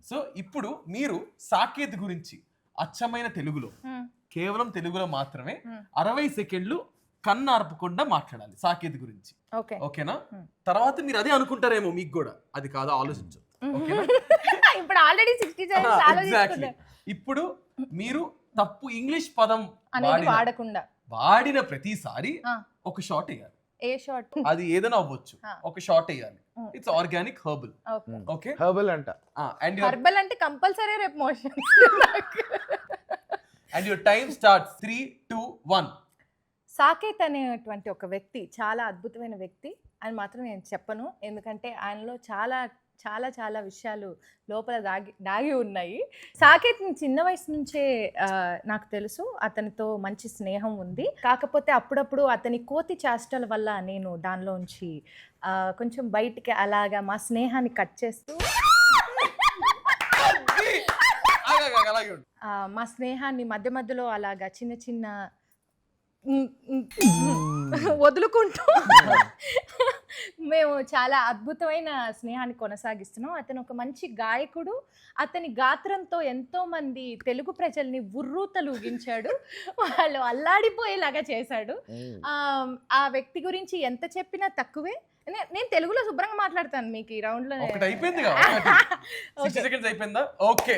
So ఇప్పుడు మీరు సాకేత్ గురించి అచ్చమైన తెలుగులో కేవలం తెలుగులో మాత్రమే 60 సెకండ్లు కన్ను ఆర్పకుండా మాట్లాడాలి సాకేత్ గురించి. ఓకేనా? తర్వాత మీరు అదే అనుకుంటారేమో మీకు కూడా, అది కాదు ఆలోచించు. ఇప్పుడు ఆల్రెడీ 60 seconds ఎగ్జాక్ట్లీ. ఇప్పుడు మీరు తప్పు ఇంగ్లీష్ పదం అనేది వాడకుండా వాడిన ప్రతిసారి ఒక షాట్ వేయాలి. ఏ షాట్? అది ఏదైనా అవ్వచ్చు, ఒక షాట్ వేయాలి. It's organic herbal. Okay, herbal అంట. అండ్ హెర్బల్ అంటే కంపల్సరీ రేపు motion. And your time starts 3, 2, 1. Saketh అనేటువంటి ఒక వ్యక్తి చాలా అద్భుతమైన వ్యక్తి అని మాత్రం నేను చెప్పను, ఎందుకంటే ఆయనలో చాలా చాలా చాలా విషయాలు లోపల దాగి ఉన్నాయి. సాకేత్ చిన్న వయసు నుంచే నాకు తెలుసు, అతనితో మంచి స్నేహం ఉంది. కాకపోతే అప్పుడప్పుడు అతని కోతి చేష్టల వల్ల నేను దానిలోంచి కొంచెం బయటికి అలాగా మా స్నేహాన్ని కట్ చేస్తూ మా స్నేహాన్ని మధ్య మధ్యలో అలాగా చిన్న చిన్న వదులుకుంటూ మేము చాలా అద్భుతమైన స్నేహాన్ని కొనసాగిస్తున్నాం. అతను ఒక మంచి గాయకుడు. అతని గాత్రంతో ఎంతో మంది తెలుగు ప్రజల్ని ఉర్రూతలూగించాడు, వాళ్ళు అల్లాడిపోయేలాగా చేశాడు. ఆ వ్యక్తి గురించి ఎంత చెప్పినా తక్కువే. నేను తెలుగులో శుభ్రంగా మాట్లాడతాను మీకు ఈ రౌండ్ లో. అయిపోయింది. 60 seconds అయిపోయిందా? ఓకే.